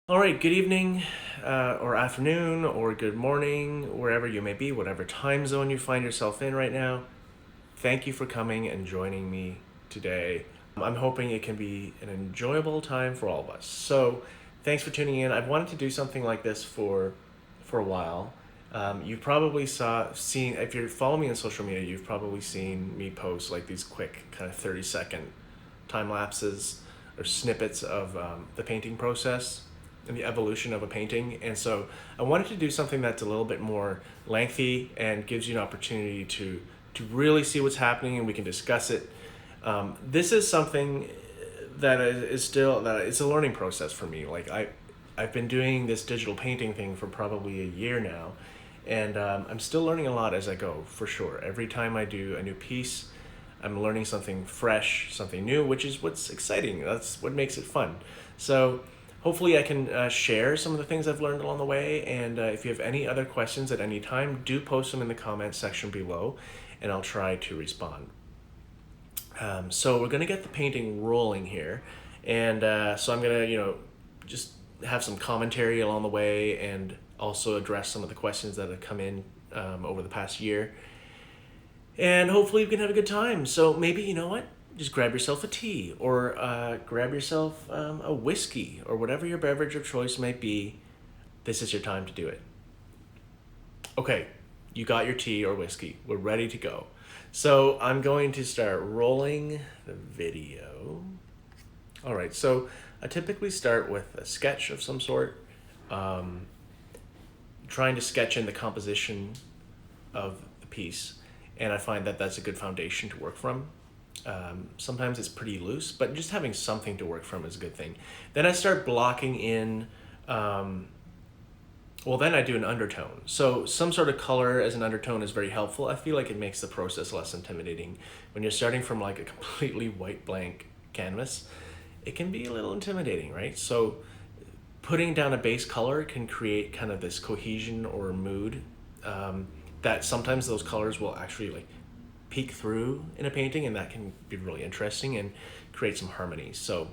All right, good evening, or afternoon, or good morning, wherever you may be, whatever time zone you find yourself in right now. Thank you for coming and joining me today. I'm hoping it can be an enjoyable time for all of us. So, thanks for tuning in. I've wanted to do something like this for a while. You probably seen if you're following me on social media, you've probably seen me post like these quick kind of 30-second time lapses or snippets of the painting process and the evolution of a painting. And so I wanted to do something that's a little bit more lengthy and gives you an opportunity to really see what's happening, and we can discuss it. This is something that is still that it's a learning process for me. I've been doing this digital painting thing for probably a year now, and I'm still learning a lot as I go, for sure. Every time I do a new piece, I'm learning something fresh, something new, which is what's exciting. That's what makes it fun. So hopefully I can share some of the things I've learned along the way. And if you have any other questions at any time, do post them in the comments section below, and I'll try to respond. So we're gonna get the painting rolling here, and so I'm gonna, just have some commentary along the way, and also address some of the questions that have come in over the past year, and hopefully we can have a good time. So maybe, you know what? Just grab yourself a tea, or grab yourself a whiskey, or whatever your beverage of choice might be. This is your time to do it. Okay, you got your tea or whiskey. We're ready to go. So I'm going to start rolling the video. All right, so I typically start with a sketch of some sort, trying to sketch in the composition of the piece, and I find that that's a good foundation to work from. Sometimes it's pretty loose, but just having something to work from is a good thing. Then I start blocking in, then I do an undertone. So some sort of color as an undertone is very helpful. I feel like it makes the process less intimidating. When you're starting from like a completely white blank canvas, it can be a little intimidating, right? So putting down a base color can create kind of this cohesion or mood, that sometimes those colors will actually like peek through in a painting, and that can be really interesting and create some harmony. So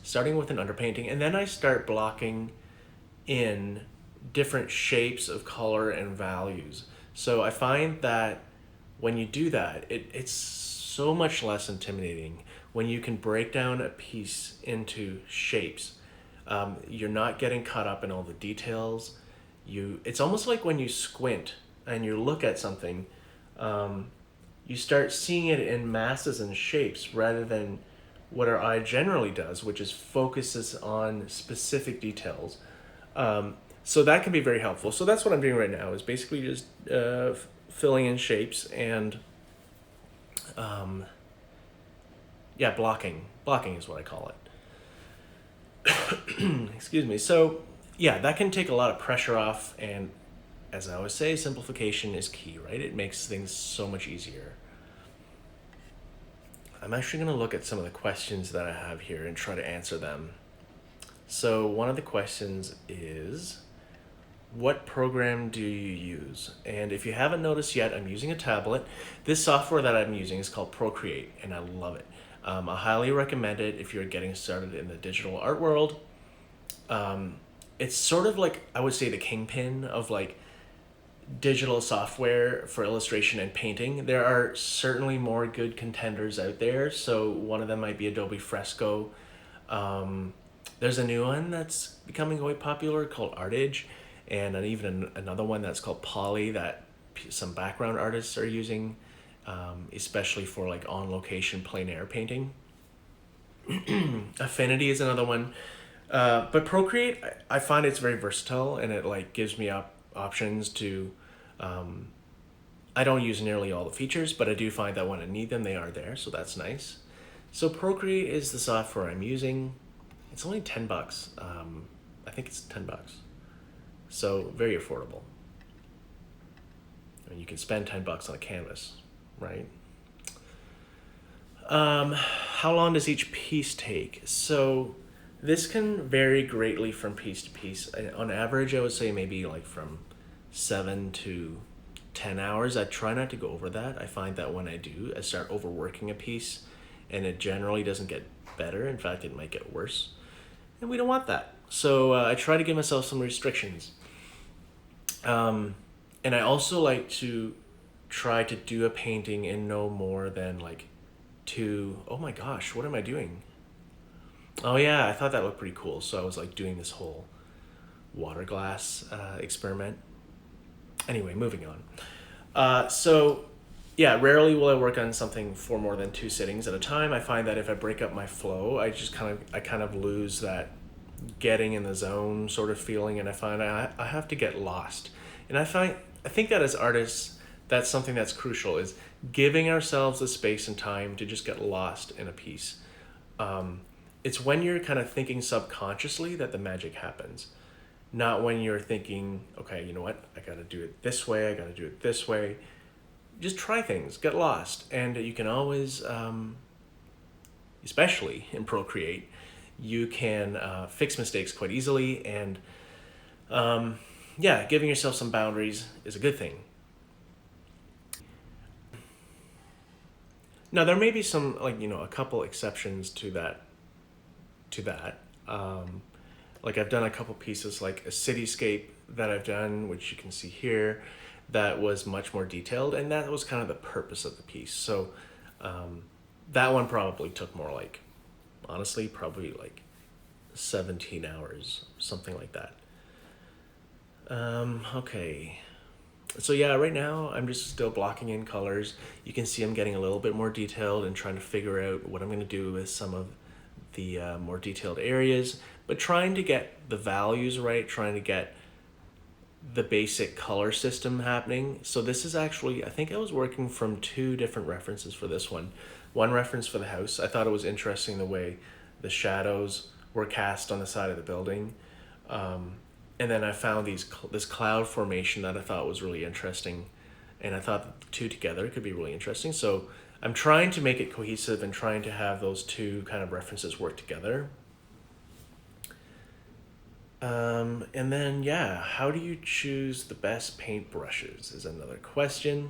starting with an underpainting, and then I start blocking in different shapes of color and values. So I find that when you do that, it's so much less intimidating when you can break down a piece into shapes. You're not getting caught up in all the details. It's almost like when you squint and you look at something, you start seeing it in masses and shapes rather than what our eye generally does, which is focuses on specific details. So that can be very helpful. So that's what I'm doing right now, is basically just filling in shapes and blocking. Blocking is what I call it. Excuse me. So yeah, that can take a lot of pressure off, and as I always say, simplification is key, right? It makes things so much easier. I'm actually going to look at some of the questions that I have here and try to answer them. So one of the questions is, what program do you use? And if you haven't noticed yet, I'm using a tablet. This software that I'm using is called Procreate, and I love it. I highly recommend it if you're getting started in the digital art world. It's sort of like, I would say, the kingpin of like digital software for illustration and painting. There are certainly more good contenders out there. So one of them might be Adobe Fresco. There's a new one that's becoming quite popular called ArtEdge, and even another one that's called Poly that some background artists are using, especially for like on location plein air painting. Affinity is another one. But Procreate, I find it's very versatile, and it like gives me options to. I don't use nearly all the features, but I do find that when I need them, they are there, so that's nice. So Procreate is the software I'm using. It's only $10. I think it's $10, so very affordable. I mean, you can spend $10 on a canvas, right? How long does each piece take? So this can vary greatly from piece to piece. On average, I would say maybe like from 7 to 10 hours. I try not to go over that. I find that when I do, I start overworking a piece, and it generally doesn't get better. In fact, it might get worse, and we don't want that. So I try to give myself some restrictions. And I also like to try to do a painting in no more than like two. Oh my gosh, what am I doing? Oh yeah, I thought that looked pretty cool. So I was like doing this whole water glass experiment. Anyway, moving on. So yeah, rarely will I work on something for more than two sittings at a time. I find that if I break up my flow, I kind of lose that getting in the zone sort of feeling, and I find I have to get lost. And I think that as artists, that's something that's crucial, is giving ourselves the space and time to just get lost in a piece. It's when you're kind of thinking subconsciously that the magic happens, not when you're thinking, okay, you know what, I got to do it this way, I got to do it this way. Just try things, get lost, and you can always, especially in Procreate, you can fix mistakes quite easily, and yeah, giving yourself some boundaries is a good thing. Now there may be some, like, a couple exceptions to that. To that, like I've done a couple pieces, like a cityscape that I've done, which you can see here, that was much more detailed, and that was kind of the purpose of the piece. So that one probably took more like, honestly, probably like 17 hours, something like that. Okay. So yeah, right now I'm just still blocking in colors. You can see I'm getting a little bit more detailed and trying to figure out what I'm going to do with some of the more detailed areas, but trying to get the values right, trying to get the basic color system happening. So this is actually, I think I was working from two different references for this one. One reference for the house. I thought it was interesting the way the shadows were cast on the side of the building. And then I found this cloud formation that I thought was really interesting, and I thought the two together could be really interesting. So I'm trying to make it cohesive and trying to have those two kind of references work together. And then yeah, how do you choose the best paint brushes is another question.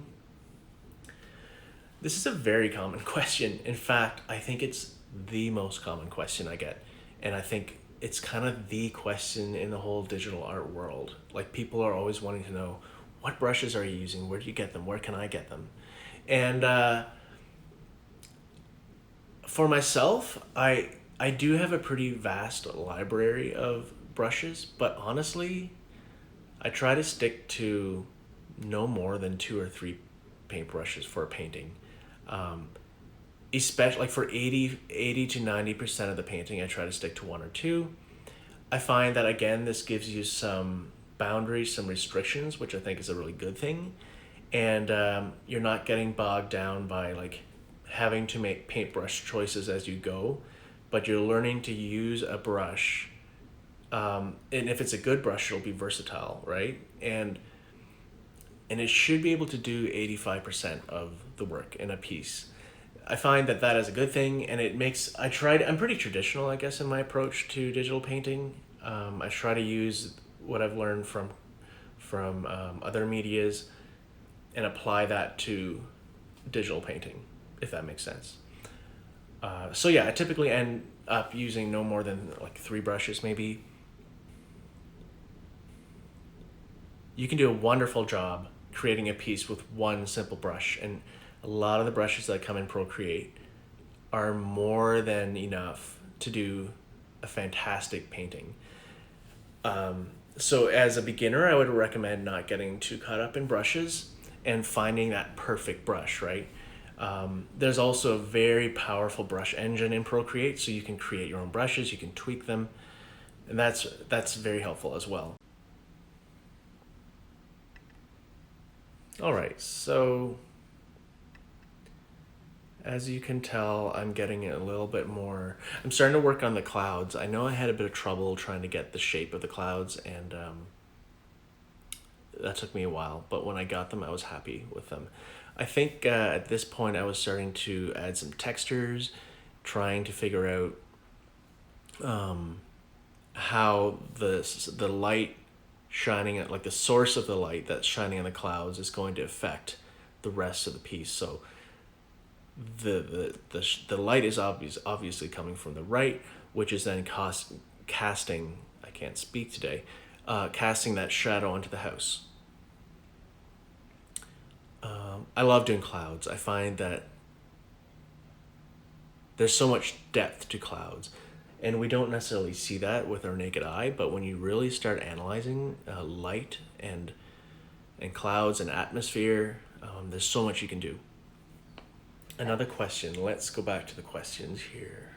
This is a very common question. In fact, I think it's the most common question I get. And I think it's kind of the question in the whole digital art world. Like, people are always wanting to know, what brushes are you using? Where do you get them? Where can I get them? And for myself, I do have a pretty vast library of brushes, but honestly, I try to stick to no more than two or three paintbrushes for a painting. Um, Especially like for 80 to 90% of the painting, I try to stick to one or two. I find that again, this gives you some boundaries, some restrictions, which I think is a really good thing. And you're not getting bogged down by like having to make paintbrush choices as you go, but you're learning to use a brush. And if it's a good brush, it'll be versatile, right? And it should be able to do 85% of the work in a piece. I find that that is a good thing, and it makes, I'm pretty traditional, I guess, in my approach to digital painting. I try to use what I've learned from other medias and apply that to digital painting, if that makes sense. So yeah, I typically end up using no more than like three brushes, maybe. You can do a wonderful job creating a piece with one simple brush, and a lot of the brushes that come in Procreate are more than enough to do a fantastic painting. So as a beginner, I would recommend not getting too caught up in brushes and finding that perfect brush, right? There's also a very powerful brush engine in Procreate, so you can create your own brushes, you can tweak them, and that's very helpful as well. All right, so as you can tell, I'm getting a little bit more. I'm starting to work on the clouds. I know I had a bit of trouble trying to get the shape of the clouds, and that took me a while, but when I got them, I was happy with them. I think at this point, I was starting to add some textures, trying to figure out how the light shining at, like the source of the light that's shining on the clouds is going to affect the rest of the piece. So the light is obviously coming from the right, which is then casting. I can't speak today. Casting that shadow onto the house. I love doing clouds. I find that there's so much depth to clouds, and we don't necessarily see that with our naked eye. But when you really start analyzing light and clouds and atmosphere, there's so much you can do. Another question. Let's go back to the questions here.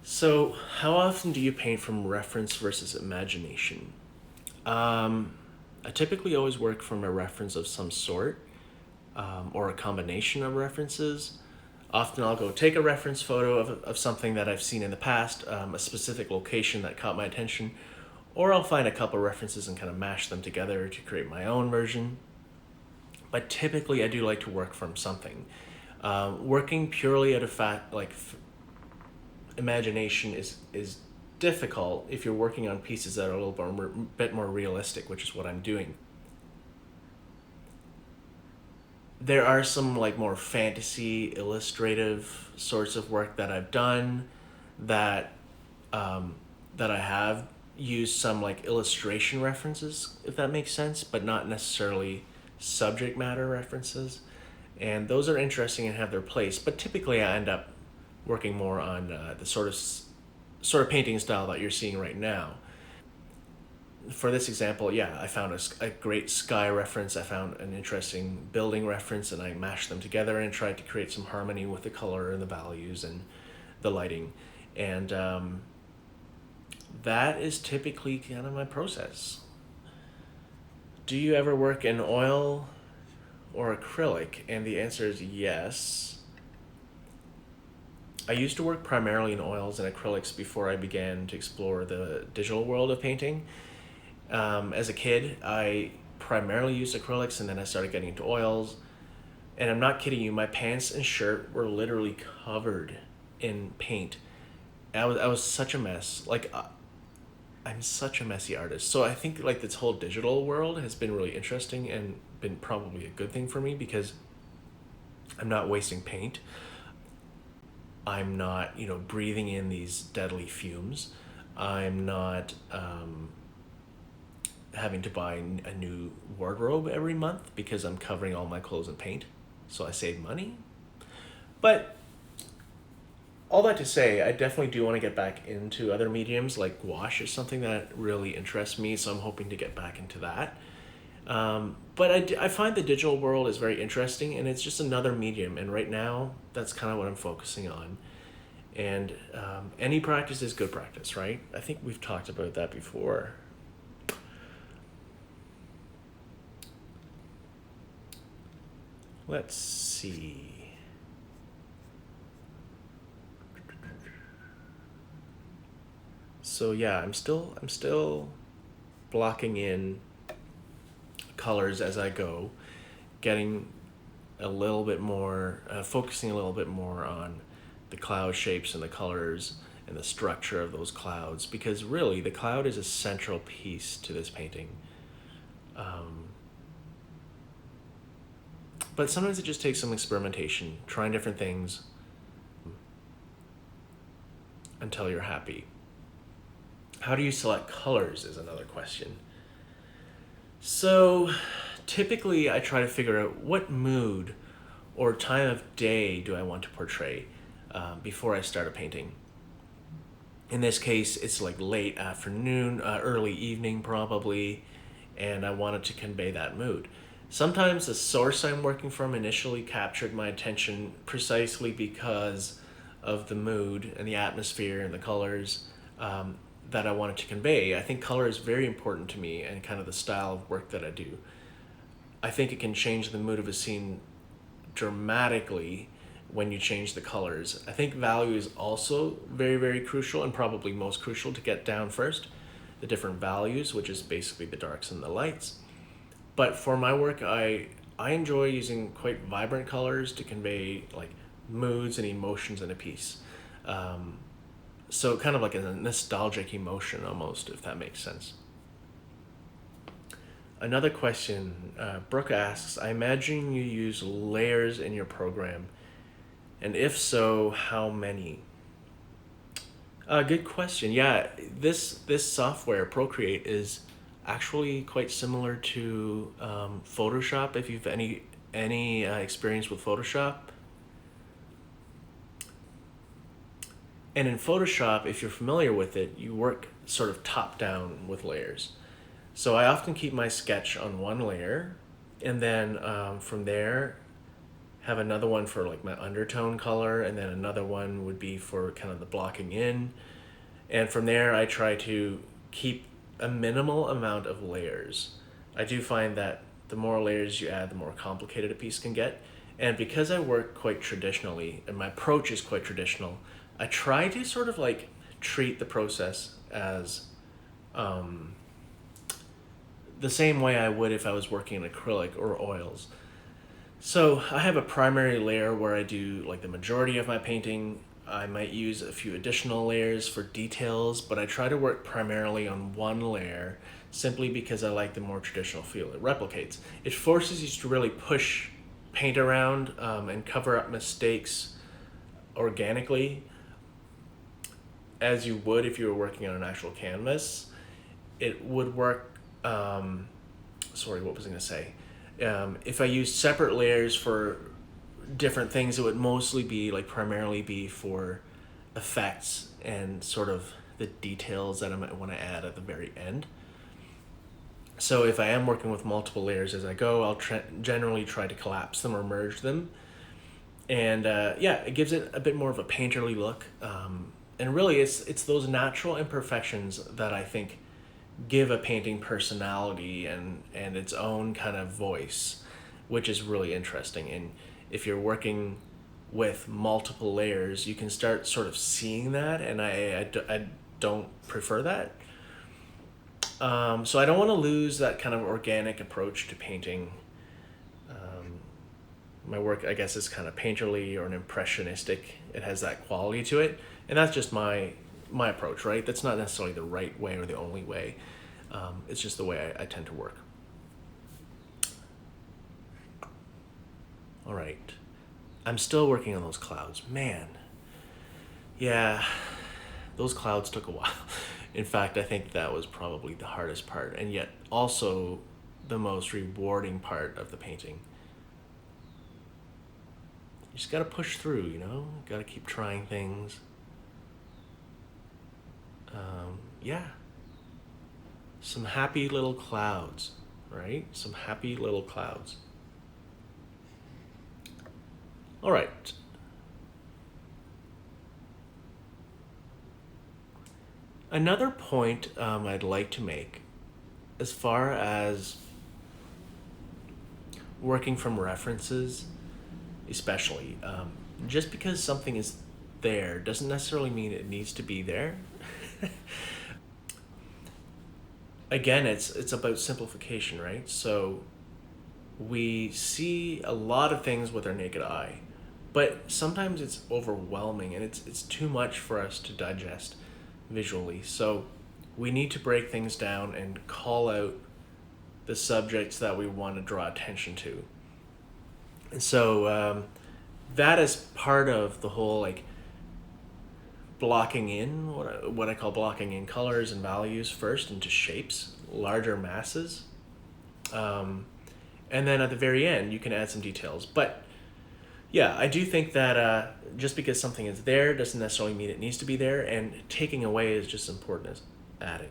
So, how often do you paint from reference versus imagination? I typically always work from a reference of some sort, or a combination of references. Often I'll go take a reference photo of something that I've seen in the past, a specific location that caught my attention, or I'll find a couple references and kind of mash them together to create my own version. But typically I do like to work from something. Working purely out of imagination is difficult if you're working on pieces that are a little bit more realistic, which is what I'm doing. There are some like more fantasy illustrative sorts of work that I've done that that I have used some like illustration references, if that makes sense, but not necessarily subject matter references. And those are interesting and have their place, but typically I end up working more on the sort of painting style that you're seeing right now. For this example, yeah, I found a great sky reference. I found an interesting building reference, and I mashed them together and tried to create some harmony with the color and the values and the lighting. And that is typically kind of my process. Do you ever work in oil or acrylic? And the answer is yes. I used to work primarily in oils and acrylics before I began to explore the digital world of painting. As a kid, I primarily used acrylics, and then I started getting into oils. And I'm not kidding you, my pants and shirt were literally covered in paint. I was such a mess. I'm such a messy artist. So I think like this whole digital world has been really interesting and been probably a good thing for me because I'm not wasting paint. I'm not, breathing in these deadly fumes. I'm not having to buy a new wardrobe every month because I'm covering all my clothes in paint. So I save money. But all that to say, I definitely do want to get back into other mediums. Like gouache is something that really interests me, so I'm hoping to get back into that. But I find the digital world is very interesting, and it's just another medium. And right now, that's kind of what I'm focusing on. And any practice is good practice, right? I think we've talked about that before. Let's see. So yeah, I'm still blocking in colors as I go, getting a little bit more, focusing a little bit more on the cloud shapes and the colors and the structure of those clouds, because really the cloud is a central piece to this painting. Um, but sometimes it just takes some experimentation, trying different things until you're happy. How do you select colors is another question. So typically I try to figure out what mood or time of day do I want to portray before I start a painting. In this case, it's like late afternoon, early evening probably, and I wanted to convey that mood. Sometimes the source I'm working from initially captured my attention precisely because of the mood and the atmosphere and the colors that I wanted to convey. I think color is very important to me and kind of the style of work that I do. I think it can change the mood of a scene dramatically when you change the colors. I think value is also very, very crucial, and probably most crucial to get down first. The different values, which is basically the darks and the lights. But for my work, I enjoy using quite vibrant colors to convey like moods and emotions in a piece. So kind of like a nostalgic emotion almost, if that makes sense. Another question, Brooke asks, I imagine you use layers in your program, and if so, how many? Good question. Yeah, this software Procreate is actually quite similar to Photoshop. If you've any experience with Photoshop, and in Photoshop, if you're familiar with it, you work sort of top down with layers. So I often keep my sketch on one layer, and then from there have another one for like my undertone color, and then another one would be for kind of the blocking in. And from there, I try to keep a minimal amount of layers. I do find that the more layers you add, the more complicated a piece can get. And because I work quite traditionally, and my approach is quite traditional, I try to sort of like treat the process as the same way I would if I was working in acrylic or oils. So I have a primary layer where I do like the majority of my painting. I might use a few additional layers for details, but I try to work primarily on one layer simply because I like the more traditional feel. It replicates. It forces you to really push paint around and cover up mistakes organically as you would if you were working on an actual canvas. It would work, sorry, what was I going to say? If I used separate layers for different things, it would mostly be like primarily be for effects and sort of the details that I might want to add at the very end. So if I am working with multiple layers as I go, I'll generally try to collapse them or merge them. And yeah, it gives it a bit more of a painterly look. And really, it's those natural imperfections that I think give a painting personality and its own kind of voice, which is really interesting. And if you're working with multiple layers, you can start sort of seeing that, and I don't prefer that. So I don't want to lose that kind of organic approach to painting. My work, I guess, is kind of painterly or an impressionistic. It has that quality to it, and that's just my approach, right? That's not necessarily the right way or the only way. It's just the way I tend to work. All right. I'm still working on those clouds. Man. Yeah, those clouds took a while. In fact, I think that was probably the hardest part, and yet also the most rewarding part of the painting. You just gotta push through, you know? Gotta keep trying things. Yeah. Some happy little clouds, right? Some happy little clouds. All right. Another point I'd like to make, as far as working from references, especially, just because something is there doesn't necessarily mean it needs to be there. Again, it's about simplification, right? So we see a lot of things with our naked eye, but sometimes it's overwhelming and it's too much for us to digest visually. So we need to break things down and call out the subjects that we want to draw attention to. And so that is part of the whole like blocking in, what I call blocking in colors and values first into shapes, larger masses. And then at the very end, you can add some details. But yeah, I do think that just because something is there doesn't necessarily mean it needs to be there, and taking away is just as important as adding.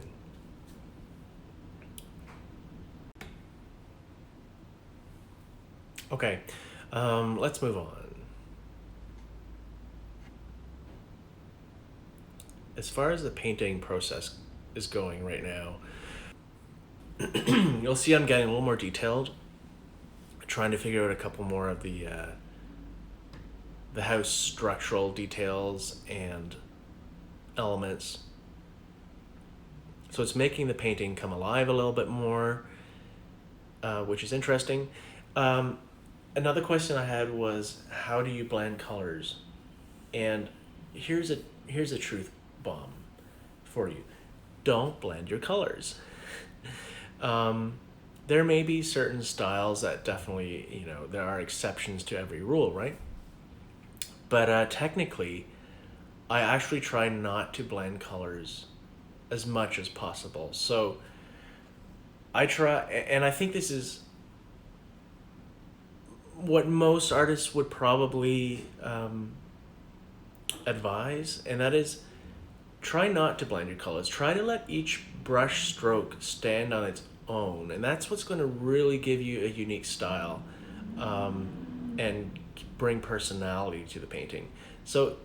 Okay, let's move on. As far as the painting process is going right now, you'll see I'm getting a little more detailed, trying to figure out a couple more of the house structural details and elements. So it's making the painting come alive a little bit more, which is interesting. Another question I had was, how do you blend colors? And here's a truth bomb for you. Don't blend your colors. There may be certain styles that definitely, there are exceptions to every rule, right? But technically, I actually try not to blend colors as much as possible. So I try, and I think this is what most artists would probably advise, and that is try not to blend your colors. Try to let each brush stroke stand on its own, and that's what's going to really give you a unique style and bring personality to the painting. So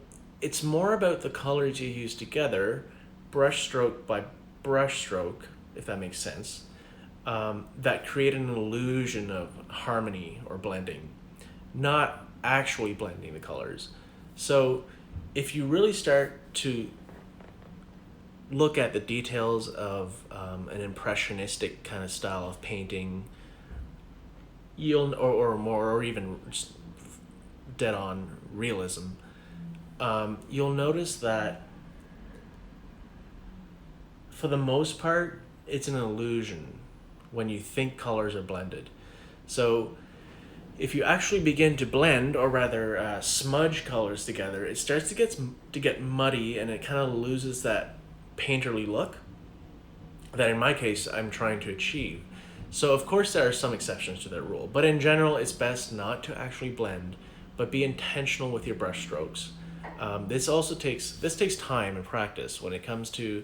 it's more about the colors you use together, brush stroke by brush stroke, if that makes sense, that create an illusion of harmony or blending, not actually blending the colors. So if you really start to look at the details of an impressionistic kind of style of painting, or more, or even just dead on realism, you'll notice that for the most part, it's an illusion when you think colors are blended. So if you actually begin to blend, or rather smudge colors together, it starts to get muddy, and it kind of loses that painterly look that in my case I'm trying to achieve. So of course there are some exceptions to that rule, but in general it's best not to actually blend, but be intentional with your brush strokes. This takes time and practice when it comes to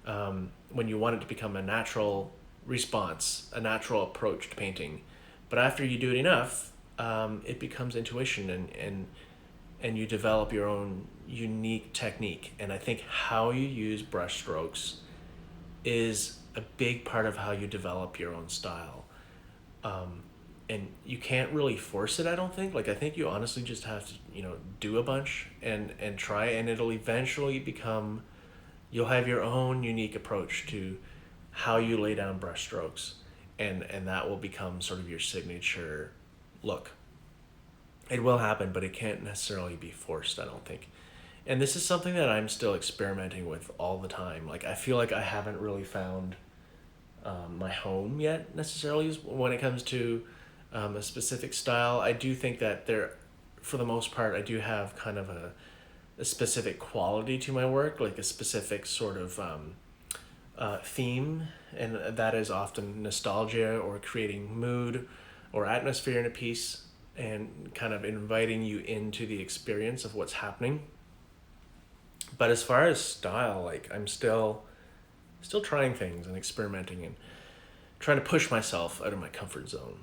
when you want it to become a natural response, a natural approach to painting. But after you do it enough, it becomes intuition, and you develop your own unique technique. And I think how you use brush strokes is a big part of how you develop your own style. And you can't really force it, I don't think. Like, I think you honestly just have to, do a bunch and try, and it'll eventually become, you'll have your own unique approach to how you lay down brush strokes, and that will become sort of your signature look. It will happen, but it can't necessarily be forced, I don't think. And this is something that I'm still experimenting with all the time. Like, I feel like I haven't really found my home yet, necessarily, when it comes to a specific style. I do think that for the most part, I do have kind of a specific quality to my work, like a specific sort of theme, and that is often nostalgia or creating mood or atmosphere in a piece, and kind of inviting you into the experience of what's happening. But as far as style, like, I'm still trying things and experimenting and trying to push myself out of my comfort zone.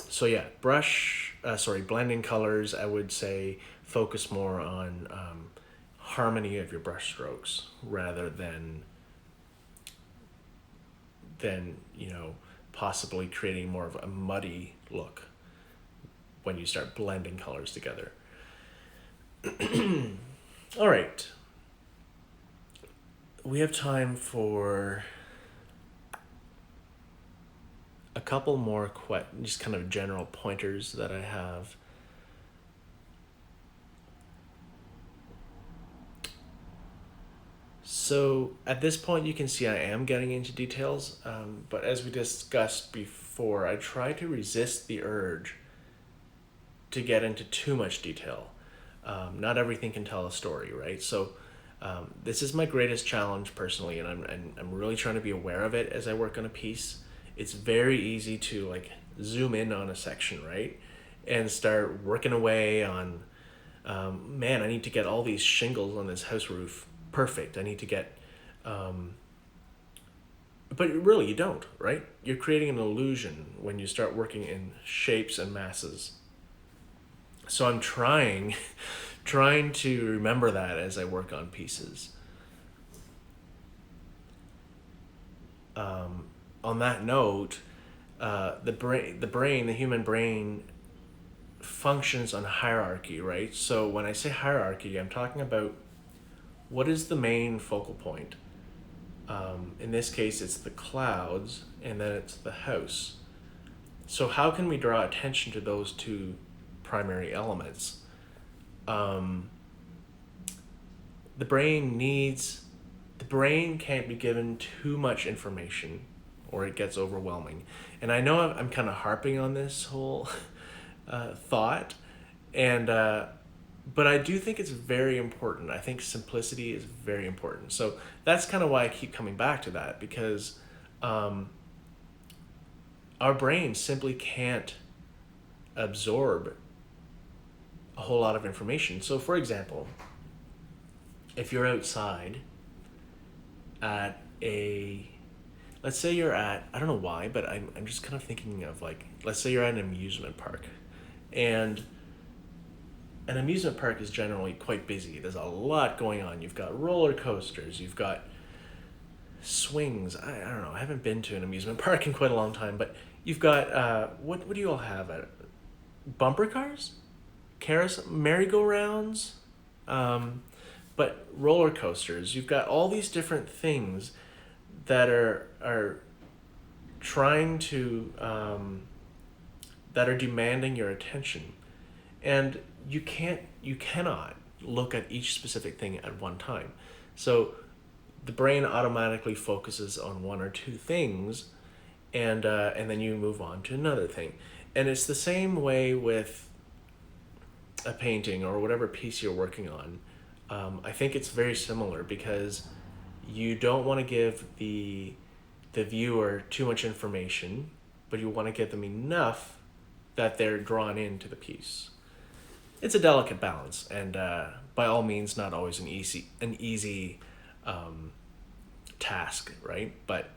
So yeah, blending colors, I would say focus more on harmony of your brush strokes rather than possibly creating more of a muddy look when you start blending colors together. All right. We have time for a couple more just kind of general pointers that I have. So at this point, you can see I am getting into details, but as we discussed before, I try to resist the urge to get into too much detail. Not everything can tell a story, right? So this is my greatest challenge personally, and I'm really trying to be aware of it as I work on a piece. It's very easy to like zoom in on a section, right, and start working away on, man, I need to get all these shingles on this house roof perfect. I need to get, but really you don't, right? You're creating an illusion when you start working in shapes and masses. So I'm trying to remember that as I work on pieces. On that note, the human brain functions on hierarchy, right? So when I say hierarchy, I'm talking about what is the main focal point. In this case, it's the clouds, and then it's the house. So how can we draw attention to those two primary elements? The brain can't be given too much information or it gets overwhelming. And I know I'm kind of harping on this whole thought, and but I do think it's very important. I think simplicity is very important. So that's kind of why I keep coming back to that, because our brain simply can't absorb a whole lot of information. So, for example, if you're outside at a, let's say you're at, I don't know why, but I'm just kind of thinking of like, let's say you're at an amusement park, and an amusement park is generally quite busy. There's a lot going on. You've got roller coasters, you've got swings. I don't know. I haven't been to an amusement park in quite a long time, but you've got what do you all have at bumper cars, carousel, merry-go-rounds, but roller coasters. You've got all these different things that are trying to that are demanding your attention, and you cannot look at each specific thing at one time. So the brain automatically focuses on one or two things, and then you move on to another thing. And it's the same way with a painting or whatever piece you're working on. I think it's very similar, because you don't want to give the viewer too much information, but you want to give them enough that they're drawn into the piece. It's a delicate balance, and by all means, not always an easy task, right? But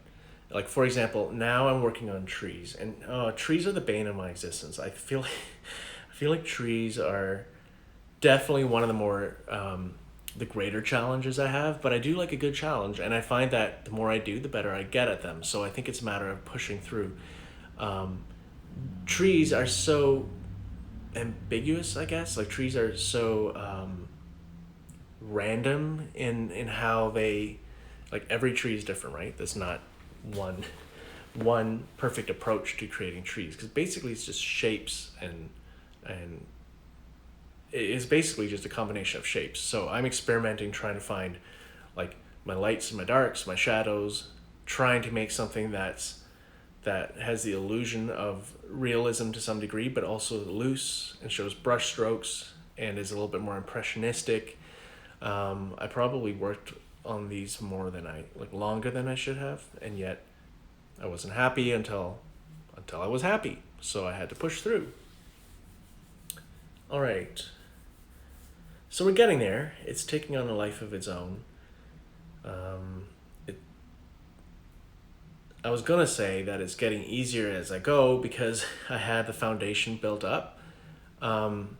like, for example, now I'm working on trees, and trees are the bane of my existence. I feel like trees are definitely one of the more the greater challenges I have, but I do like a good challenge, and I find that the more I do, the better I get at them. So I think it's a matter of pushing through. Trees are so ambiguous, I guess. Like, trees are so random in how they, like, every tree is different, right? There's not one perfect approach to creating trees, because basically it's just shapes, and it's basically just a combination of shapes. So I'm experimenting, trying to find like my lights and my darks, my shadows, trying to make something that has the illusion of realism to some degree, but also loose and shows brush strokes and is a little bit more impressionistic. I probably worked on these longer than I should have, and yet I wasn't happy until I was happy. So I had to push through. All right. So we're getting there. It's taking on a life of its own. I was gonna say that it's getting easier as I go, because I had the foundation built up, and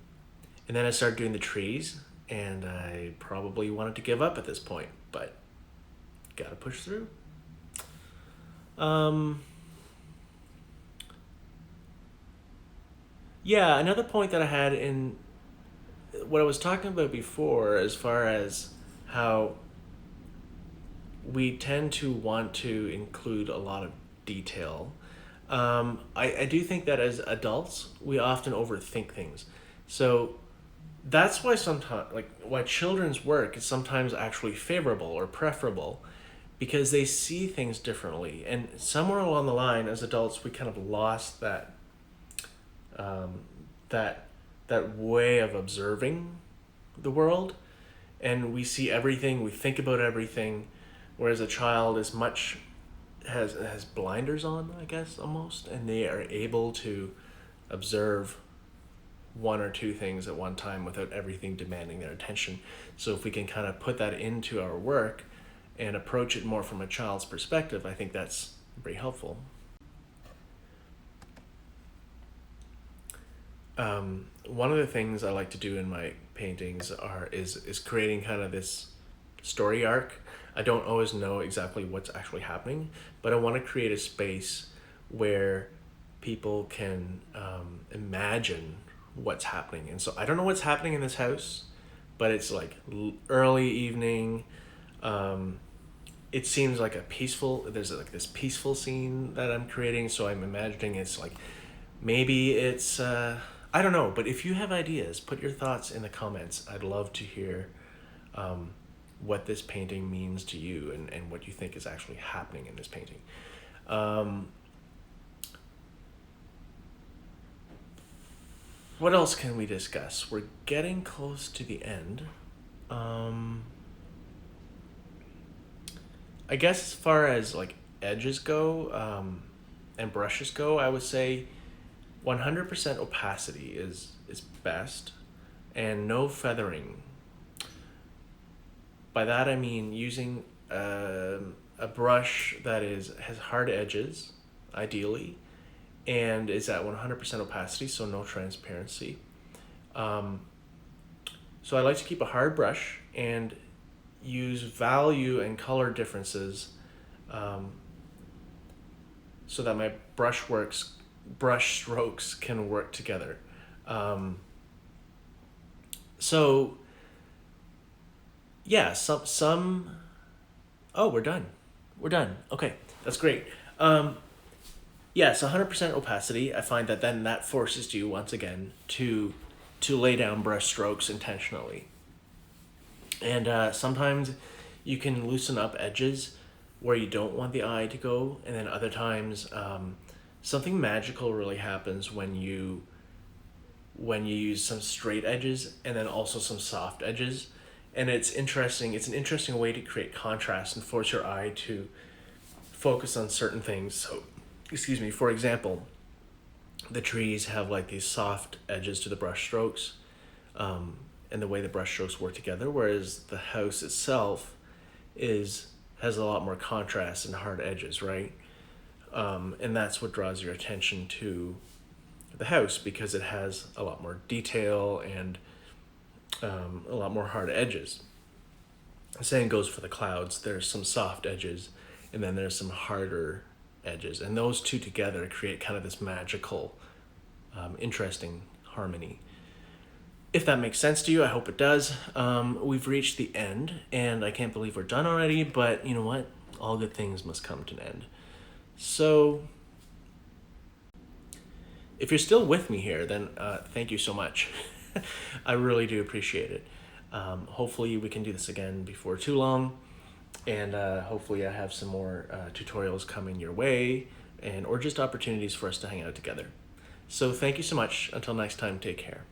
then I started doing the trees, and I probably wanted to give up at this point, but gotta push through. Yeah, another point that I had in what I was talking about before, as far as how we tend to want to include a lot of detail. I do think that as adults, we often overthink things. So that's why sometimes, like, why children's work is sometimes actually favorable or preferable, because they see things differently. And somewhere along the line, as adults, we kind of lost that that way of observing the world, and we see everything, we think about everything, whereas a child has blinders on, I guess, almost, and they are able to observe one or two things at one time without everything demanding their attention. So if we can kind of put that into our work and approach it more from a child's perspective, I think that's very helpful. One of the things I like to do in my paintings is creating kind of this story arc. I don't always know exactly what's actually happening, but I want to create a space where people can imagine what's happening. And so I don't know what's happening in this house, but it's like early evening. It seems like there's like this peaceful scene that I'm creating. So I'm imagining it's like, maybe it's, I don't know, but if you have ideas, put your thoughts in the comments. I'd love to hear what this painting means to you, and what you think is actually happening in this painting. What else can we discuss? We're getting close to the end. I guess as far as like edges go, and brushes go, I would say 100% opacity is best, and no feathering. By that I mean using a brush that has hard edges, ideally, and is at 100% opacity, so no transparency. So I like to keep a hard brush and use value and color differences, so that my brush strokes can work together. So yeah, some. Oh, we're done. We're done. Okay, that's great. Yes, 100% opacity. I find that then that forces you once again to lay down brush strokes intentionally. And sometimes you can loosen up edges where you don't want the eye to go, and then other times something magical really happens when you use some straight edges and then also some soft edges. And it's interesting. It's an interesting way to create contrast and force your eye to focus on certain things. So, excuse me, for example, the trees have like these soft edges to the brush strokes, and the way the brush strokes work together, whereas the house itself has a lot more contrast and hard edges, right? And that's what draws your attention to the house, because it has a lot more detail and a lot more hard edges. The same goes for the clouds. There's some soft edges, and then there's some harder edges, and those two together create kind of this magical, interesting harmony. If that makes sense to you, I hope it does. We've reached the end, and I can't believe we're done already, but you know what? All good things must come to an end. So, if you're still with me here, then thank you so much. I really do appreciate it. Hopefully we can do this again before too long, and hopefully I have some more tutorials coming your way, or just opportunities for us to hang out together. So thank you so much. Until next time, take care.